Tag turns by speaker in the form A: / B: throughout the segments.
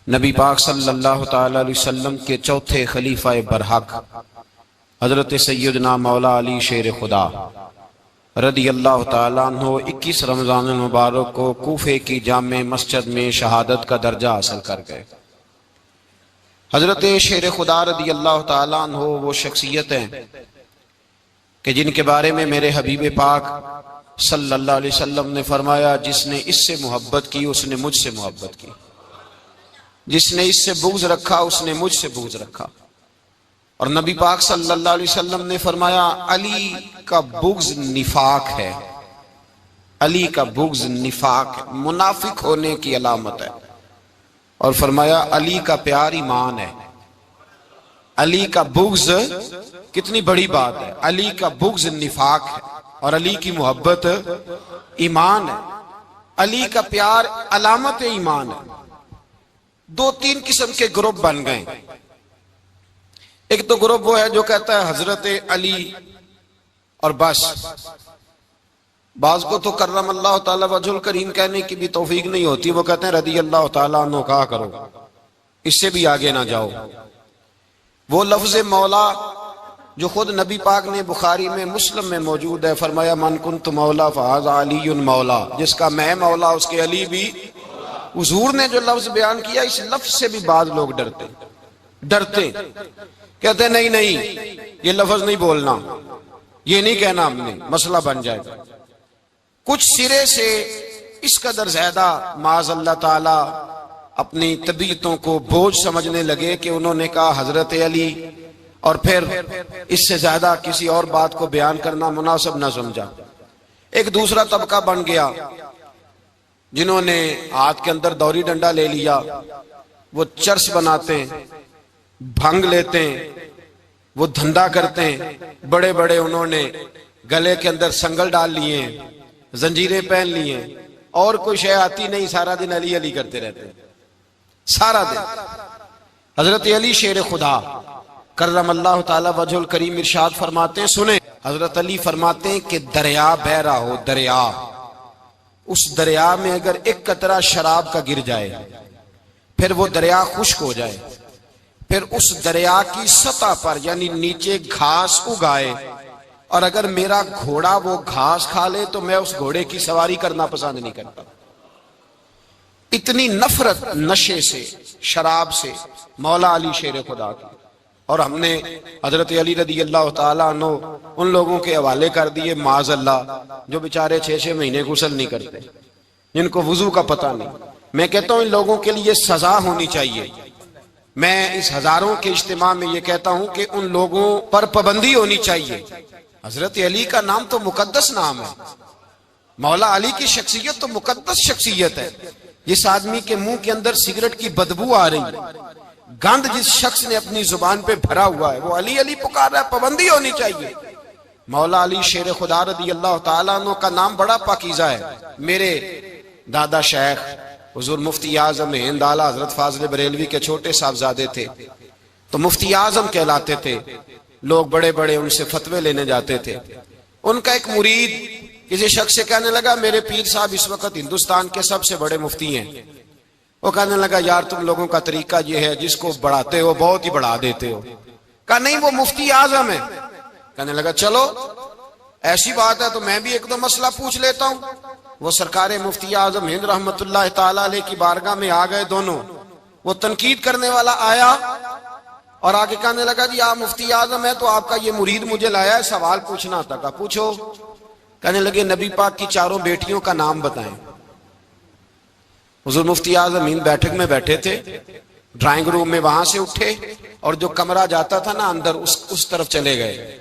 A: नबी पाक सल्लल्लाहु ताला अलैहि वसल्लम के चौथे खलीफा बरहक हजरत सैयदना मौला अली शेर खुदा रदी अल्लाह ताला अन्हु 21 रमजान मुबारक को कूफे की जामे मस्जिद में शहादत का दर्जा हासिल कर गए। हजरत शेर खुदा रदी अल्लाह ताला अन्हु वो शख्सियत हैं कि जिनके बारे में मेरे हबीब पाक सल्लल्लाहु अलैहि वसल्लम ने फरमाया, जिसने इससे मोहब्बत की उसने मुझसे मोहब्बत की, जिसने इससे बुग़्ज़ रखा उसने मुझसे बुग़्ज़ रखा। और नबी पाक सल्लल्लाहु अलैहि वसल्लम ने फरमाया, अली का बुग़्ज़ निफाक है, अली का बुग़्ज़ निफाक है, मुनाफिक होने की अलामत है। और फरमाया अली का प्यार ईमान है। अली का बुग़्ज़ कितनी बड़ी बात है, अली का बुग़्ज़ निफाक है और अली की मोहब्बत ईमान है। अली का प्यार अलामत ईमान है। दो तीन किस्म के ग्रुप बन गए। एक तो ग्रुप वो है जो कहता है हजरत अली और बस। बाज को तो कर्रम अल्लाह ताला वजहुल करीम कहने की भी तौफीक नहीं होती, वो कहते हैं रदी अल्लाह ताला अन्हु कहा करो, इससे भी आगे ना जाओ। वो लफ्ज मौला जो खुद नबी पाक ने बुखारी में मुस्लिम में मौजूद है, फरमाया मन कुन्तु मौला फहाज़ा अलीयुन मौला, जिसका मैं मौला उसके अली भी। हुजूर ने जो लफ्ज बयान किया, इस लफ्ज से भी बाद लोग डरते कहते नहीं नहीं ये लफ्ज नहीं बोलना, ये नहीं कहना, हमने मसला बन जाएगा। कुछ सिरे से इस कदर ज्यादा माज़ अल्लाह ताला अपनी तबीयतों को बोझ समझने लगे कि उन्होंने कहा हजरत अली, और फिर इससे ज्यादा किसी और बात को बयान करना मुनासिब न समझा। एक दूसरा तबका बन गया जिन्होंने हाथ के अंदर दौरी डंडा ले लिया, वो चर्च बनाते हैं, भंग लेते हैं, वो धंधा करते हैं, बड़े बड़े उन्होंने गले के अंदर संगल डाल लिए हैं, जंजीरें पहन लिए हैं, और कोई शय आती नहीं, सारा दिन अली अली करते रहते हैं सारा दिन। हजरत अली शेर खुदा कर्रम अल्लाह ताला वजहुल करीम इरशाद फरमाते हैं, सुने, हजरत अली फरमाते हैं कि दरिया बह रहा हो, दरिया, उस दरिया में अगर एक कतरा शराब का गिर जाए, फिर वो दरिया खुश्क हो जाए, फिर उस दरिया की सतह पर यानी नीचे घास उगाए, और अगर मेरा घोड़ा वो घास खा ले तो मैं उस घोड़े की सवारी करना पसंद नहीं करता। इतनी नफरत नशे से, शराब से मौला अली शेर खुदा की। और हमने हजरत अली रदी अल्लाह ताला अन्हु उन लोगों के हवाले कर दिए माज़ अल्लाह जो बेचारे 6-6 महीने गुस्ल नहीं करते, जिनको वुजू का पता नहीं। मैं कहता हूं इन लोगों के लिए सजा होनी चाहिए। मैं इस हजारों के इज्तिमा में ये कहता हूं कि उन लोगों पर पाबंदी होनी चाहिए। हजरत अली का नाम तो मुकद्दस नाम है, मौला अली की शख्सियत तो मुकद्दस शख्सियत है। जिस आदमी के मुंह के अंदर सिगरेट की बदबू आ रही, गंद जिस शख्स ने अपनी जुबान पे भरा हुआ है, वो अली अली पुकार रहा है, पाबंदी होनी चाहिए। मौला अली शेर खुदा रदी अल्लाह ताला अन्हु का नाम बड़ा पाकीज़ा है। मेरे दादा शेख हुजूर मुफ्ती आजम हिंद आला हजरत फाजिल बरेलवी के छोटे साहबजादे थे, तो मुफ्ती आजम कहलाते थे। लोग बड़े बड़े उनसे फतवे लेने जाते थे। उनका एक मुरीद किसी शख्स से कहने लगा, मेरे पीर साहब इस वक्त हिंदुस्तान के सबसे बड़े मुफ्ती हैं। वो कहने लगा, यार तुम लोगों का तरीका ये है, जिसको बढ़ाते हो बहुत ही बढ़ा देते हो। कहा नहीं, वो मुफ्ती आजम है। कहने लगा चलो ऐसी बात है तो मैं भी एक दो मसला पूछ लेता हूं। वो सरकार मुफ्ती आजम हिंद रहमतुल्लाह ताला अलैह की बारगाह में आ गए दोनों। वो तनकीद करने वाला आया और आगे कहने लगा, जी आप मुफ्ती आजम है तो आपका ये मुरीद मुझे लाया है, सवाल पूछना था। कहा पूछो। कहने लगे, नबी पाक की 4 बेटियों का नाम बताएं। हुजूर मुफ्ती आजम हिंद बैठक में बैठे थे, ड्राइंग रूम में, वहां से उठे और जो कमरा जाता था ना अंदर, उस तरफ चले गए।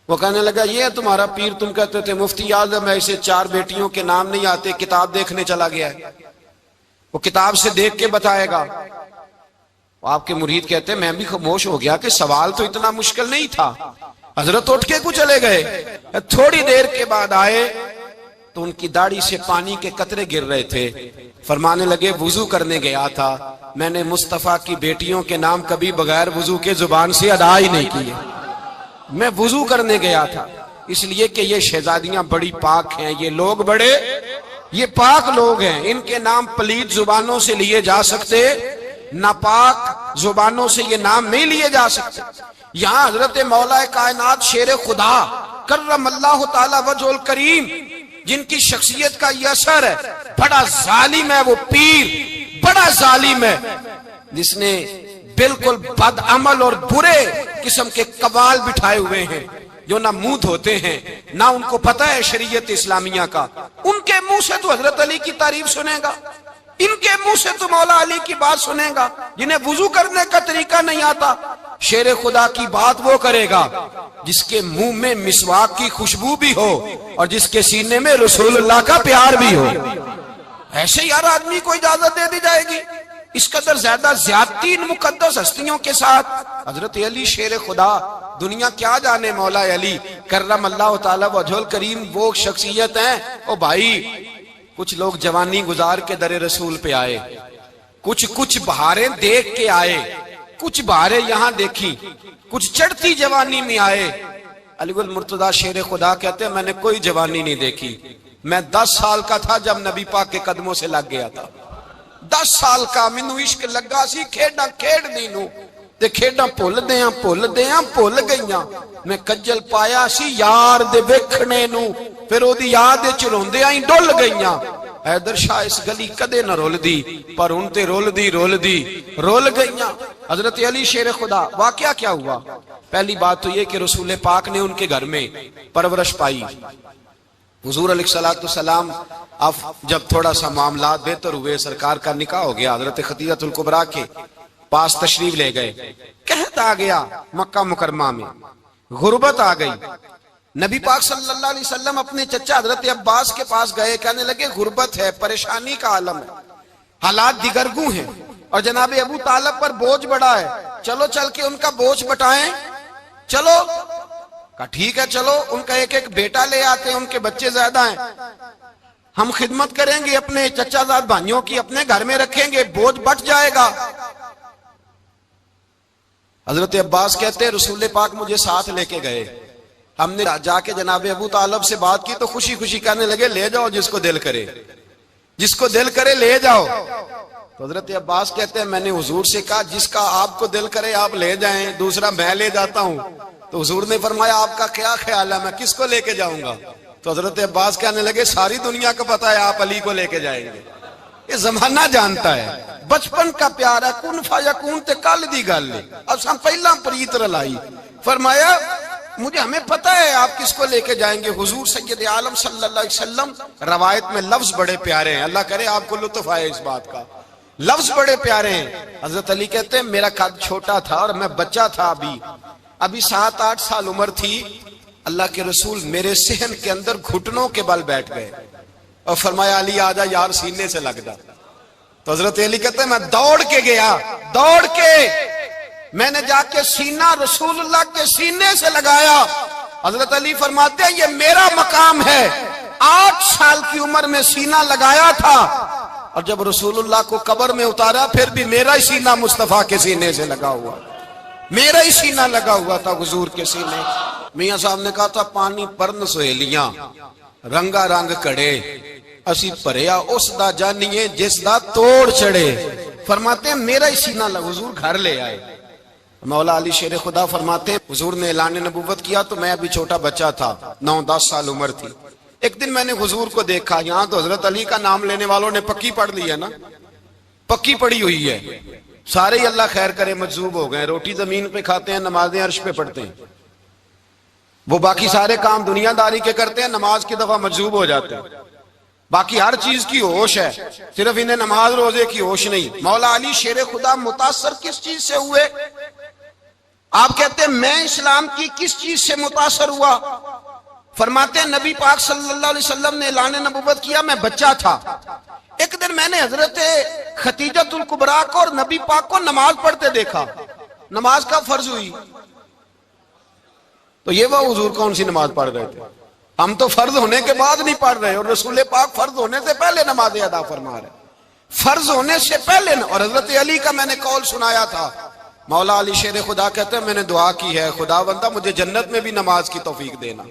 A: वो कहने लगा, ये है तुम्हारा पीर, तुम कहते थे मुफ्ती आजम है, इसे 4 बेटियों के नाम नहीं आते, किताब देखने चला गया है, वो किताब से देख के बताएगा। आपके मुरीद कहते हैं, मैं भी खामोश हो गया कि सवाल तो इतना मुश्किल नहीं था। हजरत उठ के कुछ चले गए। थोड़ी देर के बाद आए तो उनकी दाढ़ी से पानी के कतरे गिर रहे थे। फरमाने लगे, वुजू करने गया था, मैंने मुस्तफा की बेटियों के नाम कभी बगैर वुजू के जुबान से अदा ही नहीं किए। मैं वुजू करने गया था इसलिए कि ये शहजादियां बड़ी पाक हैं, ये लोग बड़े ये पाक लोग हैं, इनके नाम पलीत जुबानों से लिए जा सकते नापाक जुबानों से ये नाम नहीं लिए जा सकते। यहाँ हजरत मौला कायनात शेर खुदा कर्रमल्लाहु ताला वजहुल करीम, जिनकी शख्सियत का ये असर है, बड़ा जालिम है वो पीर, बड़ा जालिम है, जिसने बिल्कुल बदअमल और बुरे किस्म के कवाल बिठाए हुए हैं, जो ना मुंह धोते हैं, ना उनको पता है शरीयत इस्लामिया का। उनके मुंह से तो हजरत अली की तारीफ सुनेगा, इनके मुंह से तो मौला अली की बात सुनेगा। जिन्हें वुजू करने का तरीका नहीं आता, शेर खुदा की बात वो करेगा जिसके मुंह में मिसवाक की खुशबू भी हो और जिसके सीने में रसूलुल्लाह का प्यार भी हो। ऐसे यार आदमी को इजाजत दे दी जाएगी? इस कदर ज्यादा ज्यादती इन मुकद्दस हस्तियों के साथ। हजरत अली शेर खुदा, दुनिया क्या जाने मौला अली कर्रमल्लाहु ताला वजहुल करीम वो शख्सियत है। ओ भाई, कुछ लोग जवानी गुजार के दरे रसूल पे आए, कुछ बहारें देख के आए, कुछ बहारें यहां देखी, कुछ चढ़ती जवानी में आए। अलीगुल मुर्तजा शेर खुदा कहते हैं, मैंने कोई जवानी नहीं देखी। मैं 10 साल का था जब नबी पाक के कदमों से लग गया था। 10 साल का मैनू इश्क लगा सी, खेडा खेडनी नू ते खेडा भुल भुल गईयां। मैं कज्जल पाया सी यार दे वेखने नू, फिर ओदी याद विच रोंदियां ही डुल गईयां। हैदर शाह इस गली कदे न रुलदी, पर हुण ते रुल गईयां। हजरत अली शेर खुदा, वाकया क्या हुआ? पहली बात तो ये कि रसूल पाक ने उनके घर में परवरिश पाई। हुजूर अलैहिस्सलाम अब जब थोड़ा सा मामला बेहतर हुए, सरकार का निकाह हो गया, हजरत खदीजतुल कुबरा के पास तशरीफ ले गए। कहत आ गया मक्का मुकरमा में, गुर्बत आ गई। नबी पाक सल्लल्लाहु अलैहि वसल्लम अपने चचा हजरत अब्बास के पास गए, कहने लगे गुर्बत है, परेशानी का आलम है, हालात दिगरगू हैं और जनाब अबू तालिब पर बोझ बड़ा है, चलो चल के उनका बोझ बटाएं। चलो का ठीक है, चलो उनका एक एक बेटा ले आते हैं, उनके बच्चे ज्यादा हैं, हम खिदमत करेंगे अपने चचाजाद भाइयों की, अपने घर में रखेंगे, बोझ बट जाएगा। हजरत अब्बास कहते हैं रसूल पाक मुझे साथ लेके गए। हमने जाके जनाब अबू तालिब से बात की तो खुशी खुशी कहने लगे, ले जाओ जिसको दिल करे ले जाओ। तो हजरत अब्बास कहते हैं मैंने हुजूर से कहा जिसका आपको दिल करे आप ले जाएं, दूसरा मैं ले जाता हूं। तो हुजूर ने फरमाया आपका क्या ख्याल है, मैं किसको लेके जाऊंगा? तो हजरत अब्बास कहने लगे सारी दुनिया को पता है आप अली को लेके जाएंगे, ये जमाना जानता है, बचपन का प्यार है, कुन फयकून ते कल दी गल है, अब हम पहला प्रीत रलाई। फरमाया मुझे हमें पता है आप किसको लेके जाएंगे, हुजूर सैयद आलम सल्लल्लाहु अलैहि वसल्लम। रवायत में लफ्ज बड़े प्यारे हैं, अल्लाह करे आपको लुत्फ आए इस बात का, लफ्ज बड़े प्यारे हैं। हजरत अली कहते हैं मेरा कद छोटा था और मैं बच्चा था, अभी 7-8 साल उम्र थी। अल्लाह के रसूल मेरे सहन के अंदर घुटनों के बल बैठ गए और फरमाया अली आजा यार सीने से लग जा। तो हजरत अली कहते हैं मैं दौड़ के गया, दौड़ के मैंने जाके सीना रसूलुल्लाह के सीने से लगाया। हजरत अली फरमाते हैं ये मेरा मकाम है, 8 साल की उम्र में सीना लगाया था और जब रसूलुल्लाह को कब्र में उतारा फिर भी मेरा ही सीना मुस्तफा के सीने से लगा हुआ, मेरा ही सीना लगा हुआ था हुजूर के सीने। मियां साहब ने कहा था पानी परन सहेलियां रंगा रंग कड़े, असी भरिया उस दा जानिए जिस दा तोड़ चढ़े। फरमाते हैं मेरा ही सीना लगा, हुजूर घर ले आए। मौला अली शेर खुदा फरमाते हैं हुजूर ने ऐलान नबूवत किया तो मैं अभी छोटा बच्चा था, 9-10 साल उम्र थी। एक दिन मैंने हुजूर को देखा, यहाँ तो हजरत अली का नाम लेने वालों ने पक्की पढ़ ली है ना, पक्की पड़ी हुई है, सारे ही अल्लाह खैर करे मजजूब हो गए, रोटी जमीन पे खाते हैं, नमाजें अर्श पे पढ़ते हैं, वो बाकी सारे काम दुनियादारी के करते हैं, नमाज की दफा मजजूब हो जाते हैं, बाकी हर चीज की होश है, सिर्फ इन्हें नमाज रोजे की होश नहीं। मौला अली शेर खुदा मुतासर किस चीज से हुए? आप कहते हैं मैं इस्लाम की किस चीज से मुतासर हुआ? फरमाते हैं नबी पाक सल्लल्लाहु अलैहि वसल्लम ने ऐलान नबूवत किया, मैं बच्चा था। एक दिन मैंने हजरत खदीजतुल कुबरा को और नबी पाक को नमाज पढ़ते देखा। नमाज का फर्ज हुई तो ये वह हुजूर कौन सी नमाज पढ़ रहे थे? हम तो फर्ज होने के बाद नहीं पढ़ रहे और रसूल पाक फर्ज होने से पहले नमाज अदा फरमा रहे, फर्ज होने से पहले। और हजरत अली का मैंने कौल सुनाया था, मौला अली शेर खुदा कहते हैं मैंने दुआ की है खुदावंदा मुझे जन्नत में भी नमाज की तौफीक देना,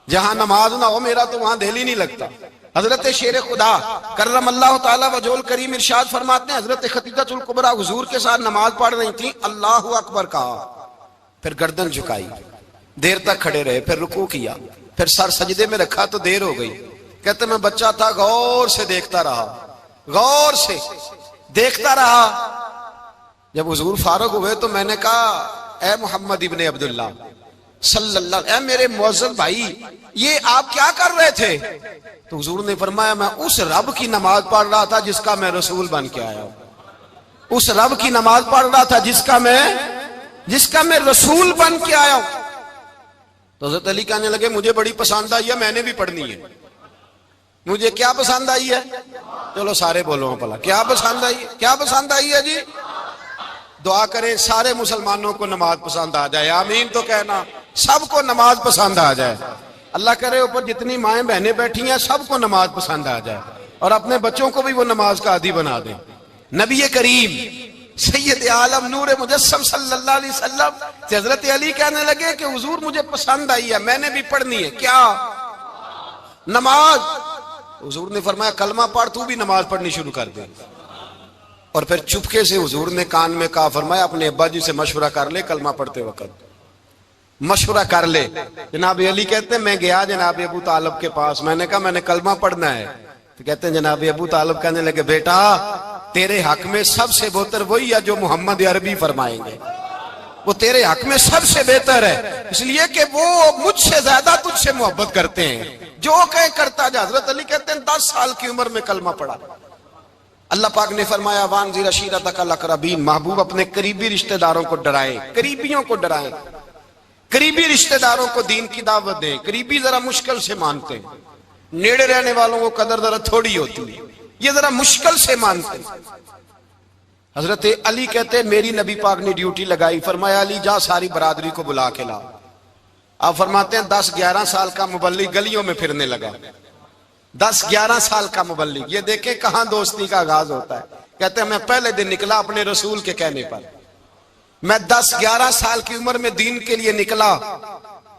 A: जहां नमाज ना हो मेरा तो वहां दिल ही नहीं लगता। हजरत शेर खुदा करमल्लाहु ताला वजहुल करीम इरशाद फरमाते हैं, हजरत खदीजतुल कुबरा हुजूर के साथ नमाज पढ़ रही थी, अल्लाहु अकबर कहा, फिर गर्दन झुकाई, देर तक खड़े रहे, फिर रुकू किया, फिर सर सजदे में रखा तो देर हो गई। कहते मैं बच्चा था, गौर से देखता रहा, गौर से देखता रहा। जब हुजूर फारूक हुए तो मैंने कहा, ए मोहम्मद इब्ने अब्दुल्लाह सल्लल्लाहु, ए मेरे मुअज्जम भाई, ये आप क्या कर रहे थे? तो हुजूर ने फरमाया, मैं उस रब की नमाज पढ़ रहा था जिसका मैं रसूल बन के आया हूं। उस रब की नमाज पढ़ रहा था जिसका मैं रसूल बन के आया हूं। तो हज़रत अली कहने लगे, मुझे बड़ी पसंद आई है, मैंने भी पढ़नी है। मुझे क्या पसंद आई है? चलो सारे बोलो भला, क्या पसंद आई है? क्या पसंद आई है जी? दुआ करें सारे मुसलमानों को नमाज पसंद आ जाए, आमीन तो कहना, सबको नमाज पसंद आ जाए। अल्लाह करे ऊपर जितनी माएं बहनें बैठी हैं सबको नमाज पसंद आ जाए, और अपने बच्चों को भी वो नमाज का आदी बना दें। नबी करीम सैयद आलम नूर मुजस्सम सल्लल्लाहु अलैहि वसल्लम से हजरत अली कहने लगे कि हुजूर मुझे पसंद आई है, मैंने भी पढ़नी है। क्या? नमाज। हुजूर ने फरमाया, कलमा पढ़, तू भी नमाज पढ़नी शुरू कर दे। और फिर चुपके से हुजूर ने कान में कहा, फरमाया अपने अब्बा जी से मशवरा कर ले, कलमा पढ़ते वक्त मशवरा कर ले। जनाब अली कहते हैं, मैं गया जनाब अबू तालिब के पास, मैंने कहा मैंने कलमा पढ़ना है। तो कहते हैं जनाब अबू तालिब कहने लगे, बेटा तेरे हक में सबसे बेहतर वही है जो मोहम्मद अरबी फरमाएंगे, वो तेरे हक में सबसे बेहतर है, इसलिए कि वो मुझसे ज्यादा तुझसे मोहब्बत करते हैं, जो कहे करता जा। हजरत अली कहते हैं 10 साल की उम्र में कलमा पढ़ा। अल्लाह पाक ने फरमाया, वानज़िर अशीरतकल अक़रबीन, महबूब अपने करीबी रिश्तेदारों को डराएं, करीबियों को डराएं, करीबी रिश्तेदारों को दीन की दावत दें। करीबी जरा मुश्किल से मानते हैं, नेड़े रहने वालों को कदर जरा थोड़ी होती है, ये जरा मुश्किल से मानते हैं। हजरत अली कहते मेरी नबी पाक ने ड्यूटी लगाई, फरमाया अली जा सारी बरादरी को बुला के ला। आप फरमाते हैं 10-11 साल का मुबल्लिग गलियों में फिरने लगा, 10-11 साल का मुबल्लिग। ये देखे कहां दोस्ती का आगाज होता है। कहते हैं मैं पहले दिन निकला अपने रसूल के कहने पर, मैं 10-11 साल की उम्र में दीन के लिए निकला,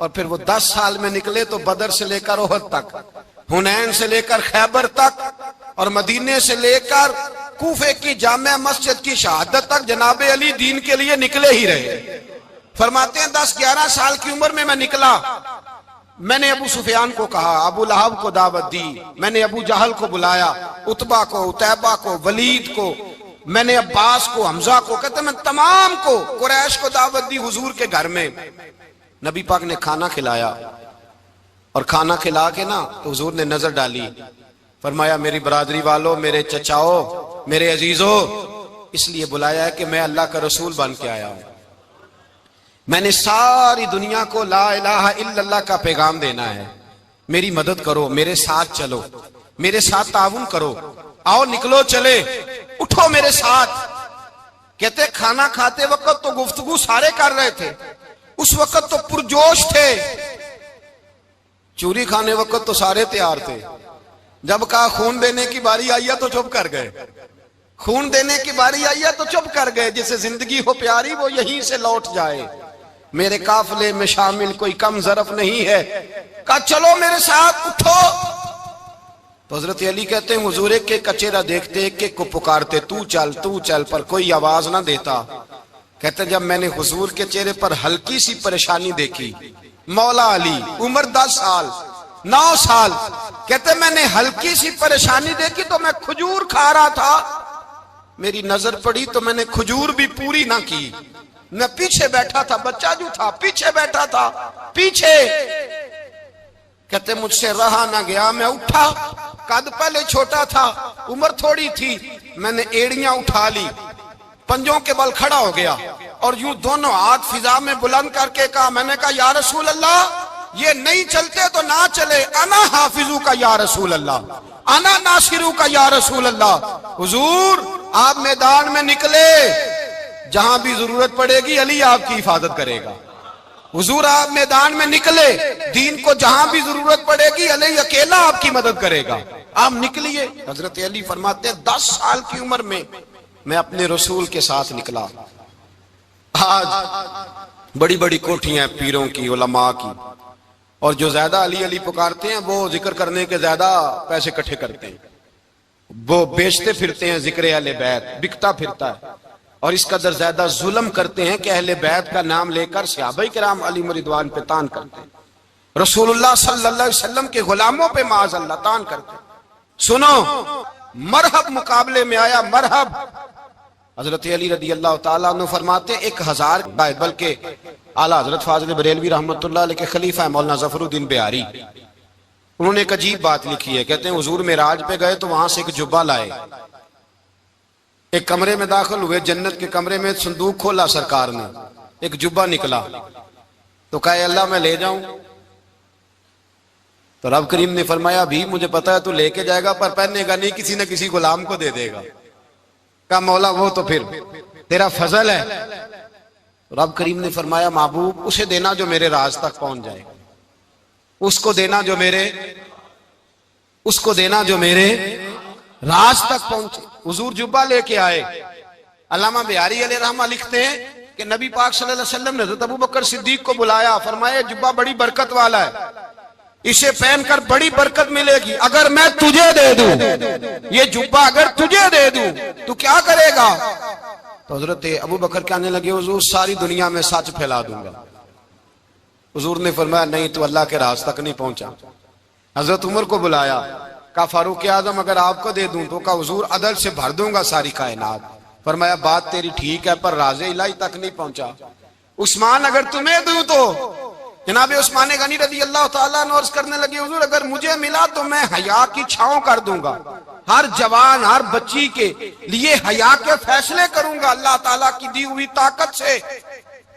A: और फिर वो 10 साल में निकले तो बदर से लेकर ओहद तक, हुनैन से लेकर खैबर तक, और मदीने से लेकर कूफे की जामे मस्जिद की शहादत तक जनाब अली दीन के लिए निकले ही रहे। फरमाते हैं 10-11 साल की उम्र में मैं निकला, मैंने अबू सुफियान को कहा, अबू लहब को दावत दी, मैंने अबू जहल को बुलाया, उतबा को, उतैबा को, वलीद को, मैंने अब्बास को, हमजा को, कहते मैं तमाम को, कुरैश को दावत दी हुजूर के घर में। नबी पाक ने खाना खिलाया, और खाना खिला के ना तो हुजूर ने नजर डाली, फरमाया मेरी बरादरी वालों, मेरे चचाओ, मेरे अजीजों, इसलिए बुलाया है कि मैं अल्लाह का रसूल बन के आया हूं। मैंने सारी दुनिया को ला इलाहा इल्लल्लाह का पैगाम देना है, मेरी मदद करो, मेरे साथ चलो, मेरे साथ ताउन करो, आओ निकलो चले, उठो मेरे साथ। कहते खाना खाते वक्त तो गुफ्तगू सारे कर रहे थे, उस वक्त तो पुरजोश थे, चूरी खाने वक्त तो सारे तैयार थे, जब कहा खून देने की बारी आई है तो चुप कर गए, खून देने की बारी आई है तो चुप कर गए। जिसे जिंदगी हो प्यारी वो यहीं से लौट जाए, मेरे काफिले में शामिल कोई कम ज़रफ नहीं है। कहा चलो मेरे साथ, उठो। तो हजरत अली कहते हैं हुजूर एक के कचेरा देखते, एक एक को पुकारते, तू चल, पर कोई आवाज ना देता। कहते जब मैंने हुजूर के चेहरे पर हल्की सी परेशानी देखी, मौला अली उम्र 10 साल 9 साल, कहते मैंने हल्की सी परेशानी देखी तो मैं खजूर खा रहा था, मेरी नजर पड़ी तो मैंने खजूर भी पूरी ना की, मैं पीछे बैठा था, बच्चा जो था पीछे बैठा था, पीछे। कहते मुझसे रहा ना गया, मैं उठा, कद पहले छोटा था, उम्र थोड़ी थी, मैंने एड़ियां उठा ली, पंजों के बल खड़ा हो गया, और यूं दोनों हाथ फिजा में बुलंद करके कहा, मैंने कहा या रसूल अल्लाह, ये नहीं चलते तो ना चले, अना हाफिजू का या रसूल अल्लाह, अना नासिरू का या रसूल अल्लाह। हुजूर आप मैदान में निकले, जहां भी जरूरत पड़ेगी अली आपकी हिफाजत करेगा। हुजूर आप मैदान में निकले, दीन को जहां भी जरूरत पड़ेगी अली अकेला आपकी मदद करेगा, आप निकलिए। हजरत अली फरमाते हैं 10 साल की उम्र में मैं अपने रसूल के साथ निकला। आज बड़ी बड़ी कोठियां पीरों की, उलमा की, और जो ज्यादा अली अली पुकारते हैं वो जिक्र करने के ज्यादा पैसे इकट्ठे करते हैं, वो बेचते फिरते हैं जिक्र अहले बैत, बिकता फिरता है। और इस कदर ज्यादा जुल्म करते हैं कि अहले बैत का नाम लेकर सहाबाए किराम अली रिदवान पे तान करते हैं, रसूलुल्लाह सल्लल्लाहु अलैहि वसल्लम के गुलामों पे माअज़ल्लाह तान करते हैं। सुनो, मरहब मुकाबले में आया, मरहब। हजरत अली रदी अल्लाह ताला अन्हु फरमाते 1000, बल्कि आला हजरत फाजिल बरेलवी रहमतुल्लाह अलैह के खलीफा है मौलाना जफरुद्दीन बिहारी, उन्होंने एक अजीब बात लिखी है। कहते हैं हुजूर मेराज पे गए तो वहां से एक जुब्बा लाए, एक कमरे में दाखिल हुए, जन्नत के कमरे में संदूक खोला सरकार ने, एक जुब्बा निकला तो कहे अल्लाह मैं ले जाऊं? तो रब करीम ने फरमाया भी मुझे पता है तू लेके जाएगा पर पहनेगा नहीं, किसी न किसी गुलाम को दे देगा। कहा मौला वो तो फिर तेरा फजल है। रब करीम ने फरमाया महबूब उसे देना जो मेरे राज तक पहुंच जाए, उसको देना जो मेरे, उसको देना जो मेरे राज तक पहुंचे। हुजूर जुब्बा लेके आए। अल्लामा बिहारी अलैहि रहमा लिखते हैं कि नबी पाक सल्लल्लाहु अलैहि वसल्लम ने हज़रत अबू बकर सिद्दीक को बुलाया, फरमाया जुब्बा बड़ी बरकत वाला है, इसे पहनकर बड़ी बरकत मिलेगी। अगर मैं तुझे दे दूं, ये जुब्बा अगर तुझे दे दूं तो क्या करेगा? तो हजरत अबू बकर कहने लगे हुजूर सारी दुनिया में सच फैला दूंगा। हुजूर ने फरमाया नहीं, तू अल्लाह के राज तक नहीं पहुंचा। हजरत उमर को बुलाया, कहा फारूक आजम अगर आपको दे दूं तो? कहा हुजूर अदल से भर दूंगा सारी कायनात। फरमाया बात तेरी ठीक है पर राज़े इलाही तक नहीं पहुंचा। उस्मान अगर तुम्हें दूं तो? जनाब उस्मान गनी रज़ी अल्लाह ताला अन्हु अर्ज़ करने लगे हुजूर अगर मुझे मिला तो मैं हया की छांव कर दूंगा, हर जवान हर बच्ची के लिए हया के फैसले करूंगा अल्लाह ताला की दी हुई ताकत से।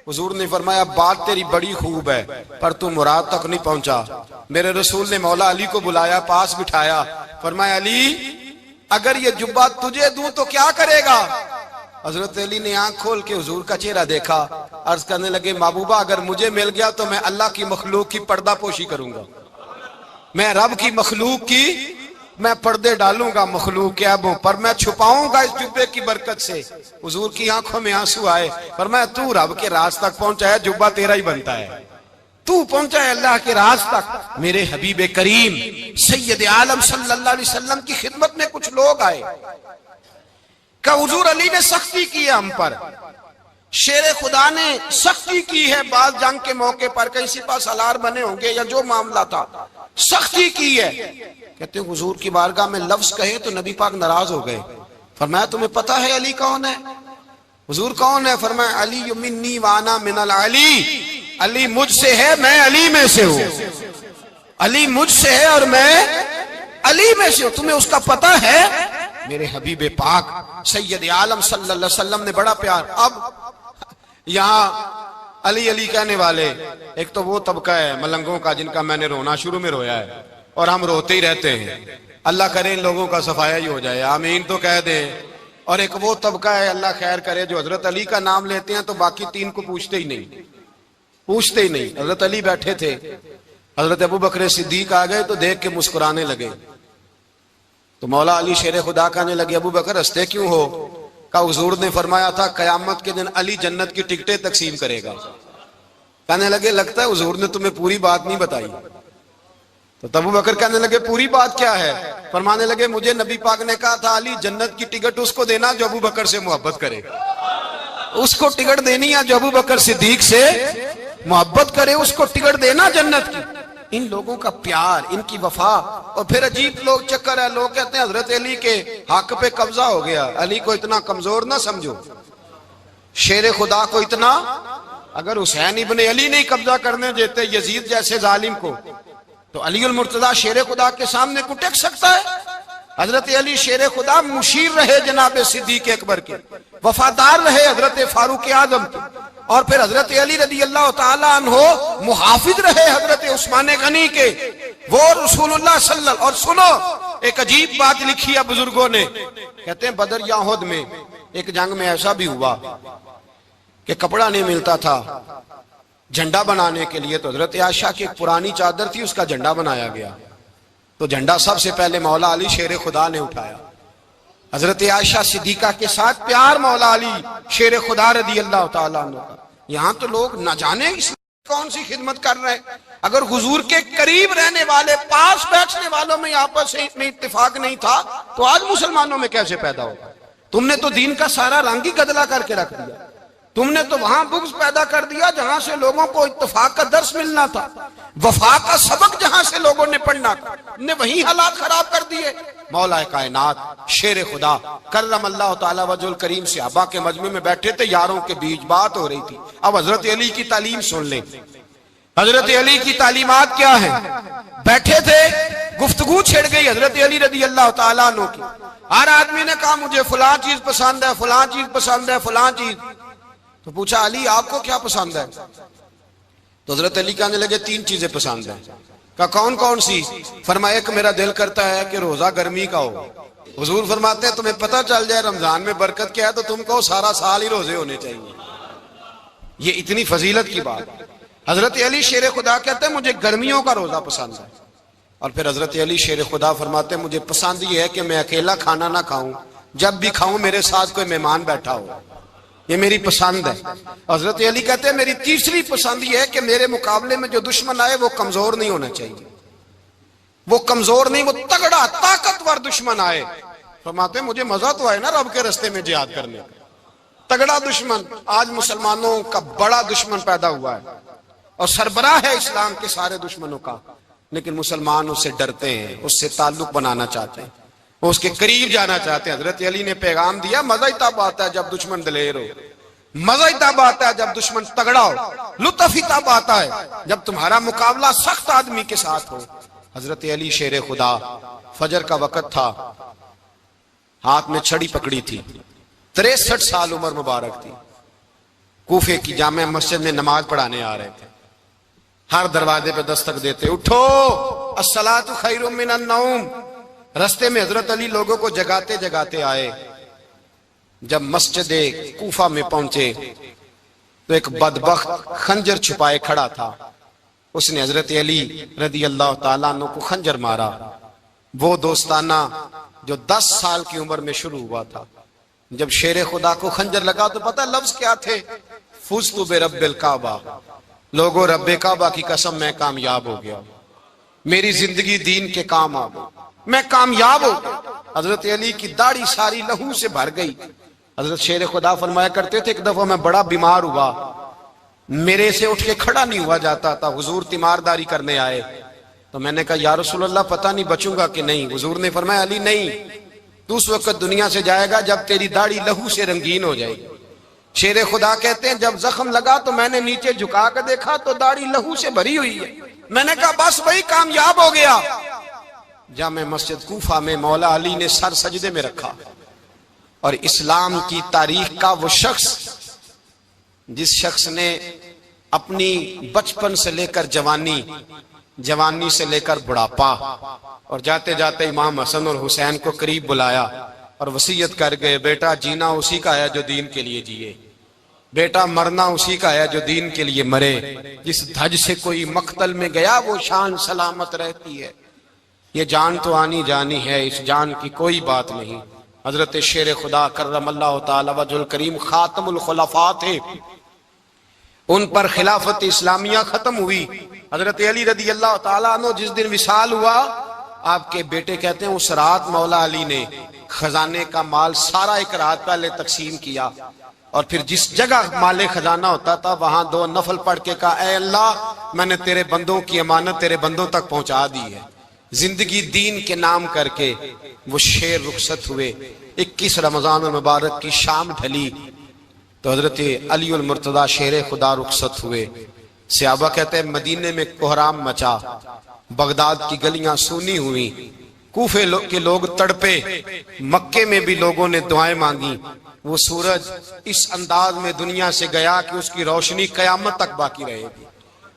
A: हुजूर ने फरमाया बात तेरी बड़ी खूब है पर तू मुराद तक नहीं पहुंचा। मेरे रसूल ने मौला अली को बुलाया, पास बिठाया, फरमाया अली अगर ये जुब्बा तुझे दूं तो क्या करेगा? हजरत अली ने आंख खोल के हुजूर का चेहरा देखा, अर्ज करने लगे महबूबा अगर मुझे मिल गया तो मैं अल्लाह की मखलूक की पर्दा पोशी करूंगा, मैं रब की मखलूक की मैं पर्दे डालूंगा मखलूक के अबों पर, मैं छुपाऊंगा इस जुब्बे की बरकत से। हुजूर की आंखों में आंसू आए, फरमाया तू रब के राज तक पहुंचा है, जुब्बा तेरा ही बनता है, तू पहुंचा है अल्लाह के राज तक। मेरे हबीब करीम सैयद आलम सल्लल्लाहु अलैहि वसल्लम की खिदमत में कुछ लोग आए, का हुजूर अली ने सख्ती की है हम पर, शेर खुदा ने सख्ती की है, बाल जंग के मौके पर कहीं सिपा सालार बने होंगे या जो मामला था सख्ती की है। कहते हुजूर की बारगाह में लफ्ज कहे तो नबी पाक नाराज हो गए। फरमाया तुम्हें पता है अली कौन है? हुजूर कौन है? फरमाया अली मिन्नी वाना मिनल अली, अली मुझसे है मैं अली में से हूं, अली मुझसे है और मैं अली में से हूं, तुम्हें उसका पता है? मेरे हबीब पाक सैयद आलम सल्लल्लाहु अलैहि वसल्लम ने बड़ा प्यार। अब यहाँ अली अली कहने वाले एक तो वो तबका है मलंगों का जिनका मैंने रोना शुरू में रोया है और हम रोते ही रहते हैं, अल्लाह करे इन लोगों का सफाया ही हो जाए, आमीन तो कह दें। और एक वो तबका है अल्लाह खैर करे जो हजरत अली का नाम लेते हैं तो बाकी तीन को पूछते ही नहीं, पूछते ही नहीं। हजरत अली बैठे थे, हजरत अबू बकर सिद्दीक आ गए तो देख के मुस्कुराने लगे। तो मौला अली शेर खुदा कहने लगे अबू बकर हंसते क्यों हो? का हुजूर ने फरमाया था कयामत के दिन अली जन्नत की टिकटें तकसीम करेगा। कहने लगे लगता है हुजूर ने तुम्हें पूरी बात नहीं बताई। तो अबू बकर कहने लगे पूरी बात क्या है? फरमाने लगे मुझे नबी पाक ने कहा था अली जन्नत की टिकट उसको देना जो अबू बकर से मोहब्बत करे, उसको टिकट देनी है जो अबू बकर सिद्दीक से मोहब्बत करे, उसको टिकट देना जन्नत की। इन लोगों का प्यार, इनकी वफा। और फिर अजीब लोग चक्कर है, लोग कहते हैं हजरत अली के हक पे कब्जा हो गया। अली को इतना कमजोर ना समझो, शेर खुदा को इतना, अगर हुसैन इब्ने अली नहीं कब्जा करने देते यजीद जैसे जालिम को तो अली उल मुर्तजा शेर खुदा के सामने को टेक सकता है? हजरत अली शेर खुदा मुशीर रहे जनाब सिद्दीक अकबर के, वफादार रहे हजरत फारूक आजम के, और फिर हजरत अली रदी अल्लाह ताला अन्हो मुहाफिज रहे हजरत उस्मान गनी के, वो रसूलुल्लाह सल्लल्लाहु। और सुनो एक अजीब बात लिखी है बुजुर्गों ने, कहते हैं बदर या उहद में एक जंग में ऐसा भी हुआ कि कपड़ा नहीं मिलता था झंडा बनाने के लिए, तो हजरत आयशा की एक पुरानी चादर थी उसका झंडा बनाया गया। तो झंडा सबसे पहले मौला अली शेर खुदा ने उठाया। हजरत आयशा सिद्दीका के साथ प्यार मौला अली शेर खुदा रदी अल्लाह ताला अन्हु का। यहाँ तो लोग न जाने कौन सी खिदमत कर रहे हैं। अगर हुजूर के करीब रहने वाले, पास बैठने वालों में आपस में इत्तेफाक नहीं था तो आज मुसलमानों में कैसे पैदा होगा? तुमने तो दीन का सारा रंग ही गदला करके रख दिया। तुमने तो वहां बुग़्ज़ पैदा कर दिया जहां से लोगों को इत्तेफाक का दर्स मिलना था, वफा का सबक जहां से लोगों ने पढ़ना था, ने वही हालात खराब कर दिए। मौला कायनात शेर खुदा करम अल्लाह ताला वजुल करीम सहाबा के मजमे में बैठे थे, यारों के बीच बात हो रही थी। अब हजरत अली की तालीम सुन लें। हजरत अली की तालीमात क्या है? बैठे थे, गुफ्तगू छिड़ गई हजरत अली रदी अल्लाह ताला अन्हु की। हर आदमी ने कहा मुझे फलां चीज पसंद है, फलां चीज पसंद है, फलां चीज। तो पूछा अली आपको क्या पसंद है? तो हजरत अली कहने लगे 3 चीजें पसंद है। कहा कौन कौन सी? फरमाया एक मेरा दिल करता है कि रोजा गर्मी का हो। हुजूर फरमाते हैं तुम्हें पता चल जाए रमजान में बरकत क्या है तो तुम कहो सारा साल ही रोजे होने चाहिए। ये इतनी फजीलत की बात। हजरत अली शेर खुदा कहते हैं मुझे गर्मियों का रोजा पसंद है। और फिर हजरत अली शेर खुदा फरमाते हैं मुझे पसंद ये है कि मैं अकेला खाना ना खाऊं, जब भी खाऊं मेरे साथ कोई मेहमान बैठा हो, ये मेरी पसंद है। हजरत अली कहते हैं मेरी तीसरी पसंद ये है कि मेरे मुकाबले में जो दुश्मन आए वो कमजोर नहीं होना चाहिए, वो कमजोर नहीं, वो तगड़ा ताकतवर दुश्मन आए। फरमाते हैं मुझे मजा तो आए ना रब के रास्ते में जिहाद करने का। तगड़ा दुश्मन, आज मुसलमानों का बड़ा दुश्मन पैदा हुआ है और सरबराह है इस्लाम के सारे दुश्मनों का, लेकिन मुसलमान उससे डरते हैं, उससे ताल्लुक बनाना चाहते हैं, वो उसके करीब जाना चाहते हैं। हजरत अली ने पैगाम दिया मजा ही तब आता है जब दुश्मन दलेर हो, मजा ही तब आता है जब दुश्मन तगड़ा हो, लुत्फ ही तब आता है जब तुम्हारा मुकाबला सख्त आदमी के साथ हो। हजरत अली शेर खुदा, फजर का वक्त था, हाथ में छड़ी पकड़ी थी, 63 साल उम्र मुबारक थी। कूफे की जामे मस्जिद में नमाज पढ़ाने आ रहे थे। हर दरवाजे पे दस्तक देते, उठो अस्सलातु खैरुम मिनन नौम। रस्ते में हजरत अली लोगों को जगाते जगाते आए। जब मस्जिद कूफा में पहुंचे तो एक बदबख्त खंजर छुपाए खड़ा था। उसने हजरत अली रदी अल्लाह ताला अन्हु को खंजर मारा। वो दोस्ताना जो 10 साल की उम्र में शुरू हुआ था। जब शेर खुदा को खंजर लगा तो पता लफ्ज क्या थे? फुज़्तु बिरब्बिल काबा, लोगों रब्बे काबा की कसम मैं कामयाब हो गया, मेरी जिंदगी दीन के काम आ गई, मैं कामयाब हो गया। हजरत अली की दाढ़ी सारी लहू से भर गई। हजरत शेर खुदा फरमाया करते थे एक दफा मैं बड़ा बीमार हुआ, मेरे से उठ के खड़ा नहीं हुआ जाता था, हुजूर तीमारदारी करने आए तो मैंने कहा या रसूल अल्लाह पता नहीं बचूंगा कि नहीं। हुजूर ने फरमाया अली नहीं, तू उस वक्त दुनिया से जाएगा जब तेरी दाढ़ी लहू से रंगीन हो जाएगी। शेर खुदा कहते हैं जब जख्म लगा तो मैंने नीचे झुका कर देखा तो दाढ़ी लहू से भरी हुई है। मैंने कहा बस वही कामयाब हो गया। जामे मस्जिद कूफा में मौला अली ने सर सजदे में रखा और इस्लाम की तारीख का वो शख्स जिस शख्स ने अपनी बचपन से लेकर जवानी, जवानी से लेकर बुढ़ापा और जाते जाते इमाम हसन और हुसैन को करीब बुलाया और वसीयत कर गए बेटा जीना उसी का है जो दीन के लिए जिए, बेटा मरना उसी का है जो दीन के लिए मरे। जिस धज से कोई मक्तल में गया वो शान सलामत रहती है। ये जान तो आनी जानी है, इस जान की कोई बात नहीं। हजरत शेर खुदा करम अल्लाह ताला वजुल करीम खातमुल खुलफा थे, उन पर खिलाफत इस्लामिया खत्म हुई। हजरत अली रदी अल्लाह ताला अन्हु जिस दिन विसाल हुआ, आपके बेटे कहते हैं उस रात मौला अली ने खजाने का माल सारा एक रात पहले तकसीम किया और फिर जिस जगह माले खजाना होता था वहां 2 नफल पढ़ के कहा ऐ अल्लाह मैंने तेरे बंदों की अमानत तेरे बंदों तक पहुंचा दी है। जिंदगी दीन के नाम करके वो शेर रुखसत हुए। 21 रमजान मुबारक की शाम ढली तो हजरत अली उल मुर्तदा शेर खुदा रुखसत हुए। सहाबा कहते हैं मदीने में कोहराम मचा, बगदाद की गलियां सूनी हुई, कूफे के लोग तड़पे, मक्के में भी लोगों ने दुआएं मांगी। वो सूरज इस अंदाज में दुनिया से गया कि उसकी रोशनी कयामत तक बाकी रहेगी,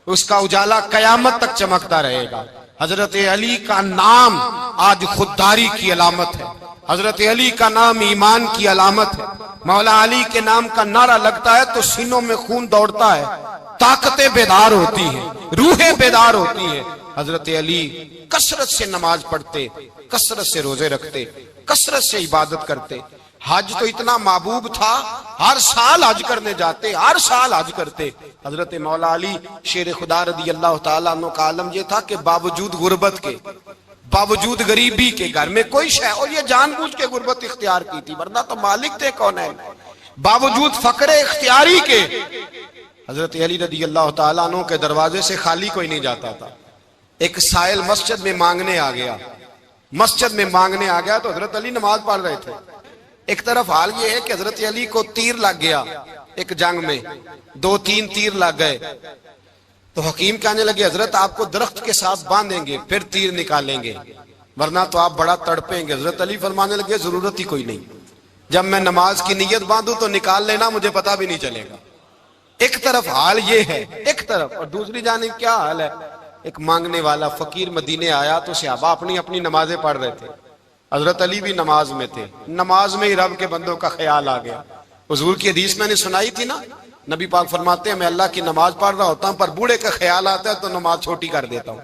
A: उसका उजाला कयामत तक चमकता रहेगा। हजरत अली का नाम आज खुददारी की अलामत है, हजरत अली का नाम ईमान की अलामत है। मौला अली के नाम का नारा लगता है तो सीनों में खून दौड़ता है, ताकतें बेदार होती हैं, रूहें बेदार होती हैं। हजरत अली कसरत से नमाज पढ़ते, कसरत से रोजे रखते, कसरत से इबादत करते। हज तो इतना महबूब था, हर साल हज करने जाते, हर साल हज करते। हजरत मौला अली शेर खुदा रदी अल्लाह ताला अन्हु का आलम यह था कि बावजूद गुर्बत के, बावजूद गरीबी के, घर में कोई शय, और ये जानबूझ के गुर्बत इख्तियार की थी, वरना तो मालिक थे कौन है। बावजूद फकरे इख्तियारी के हजरत अली रदी अल्लाह ताला अन्हु के दरवाजे से खाली कोई नहीं जाता था। एक साइल मस्जिद में मांगने आ गया, मस्जिद में मांगने आ गया तो हजरत अली नमाज पढ़ रहे थे। एक तरफ हाल ये है कि हजरत अली को तीर लग गया एक जंग में, 2-3 तीर लग गए, तो हकीम कहने लगे हजरत आपको दरख्त के साथ बांधेंगे फिर तीर निकालेंगे, वरना तो आप बड़ा तड़पेंगे। हजरत अली फरमाने लगे जरूरत ही कोई नहीं, जब मैं नमाज की नीयत बांधू तो निकाल लेना, मुझे पता भी नहीं चलेगा। एक तरफ हाल ये है, एक तरफ, और दूसरी जानिब क्या हाल है, एक मांगने वाला फकीर मदीने आया तो सहाबा अपनी अपनी नमाजें पढ़ रहे थे, हजरत अली भी नमाज में थे। नमाज में ही रब के बंदों का ख्याल आ गया। हुजूर की हदीस मैंने सुनाई थी ना, नबी पाक फरमाते हैं मैं अल्लाह की नमाज पढ़ रहा होता हूं पर बूढ़े का ख्याल आता है तो नमाज छोटी कर देता हूं,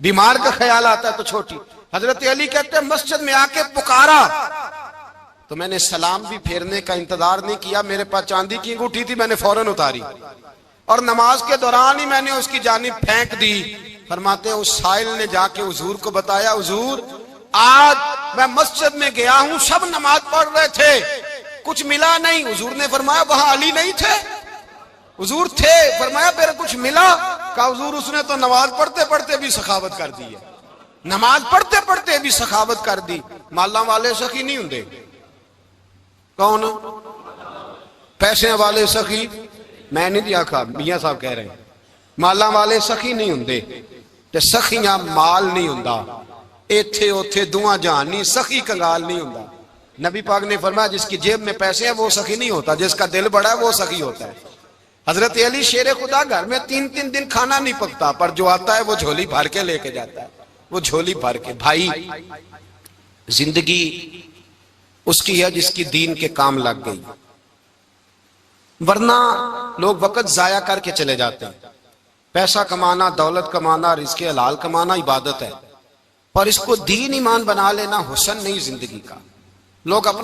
A: बीमार का ख्याल आता है तो छोटी। हजरत अली कहते हैं मस्जिद में आके पुकारा तो मैंने सलाम भी फेरने का इंतजार नहीं किया, मेरे पास चांदी की अंगूठी थी, मैंने फौरन उतारी और नमाज के दौरान ही मैंने उसकी जानिब फेंक दी। फरमाते हैं उस साइल ने जाके हुजूर को बताया, हुजूर आज मैं मस्जिद में गया हूं, सब नमाज पढ़ रहे थे, कुछ मिला नहीं। हुजूर ने फरमाया वहां अली नहीं थे? हुजूर थे। फरमाया फिर कुछ मिला? कहा हुजूर उसने तो नमाज पढ़ते पढ़ते भी सखावत कर दी है, नमाज पढ़ते पढ़ते भी सखावत कर दी। माला वाले सखी नहीं होंगे? कौन? पैसे वाले सखी? मैं नहीं दिया खा, मियां साहब कह रहे हैं माला वाले सखी नहीं होंगे, ते सखियां माल नहीं होंदा, इथे उथे दुआ जहान नहीं, सखी कंगाल नहीं होंदा। नबी पाक ने फरमाया जिसकी जेब में पैसे हैं वो सखी नहीं होता, जिसका दिल बड़ा है वो सखी होता है। हजरत अली शेर खुदा घर में 3-3 दिन खाना नहीं पकता, पर जो आता है वो झोली भर के लेके जाता है, वो झोली भर के। भाई जिंदगी उसकी है जिसकी दीन के काम लग गई, वरना लोग वक्त जाया करके चले जाते हैं। पैसा कमाना, दौलत कमाना, रिज़्क़े हलाल कमाना इबादत है, पर इसको दीन ईमान बना लेना हुस्न नहीं जिंदगी का। लोग अपना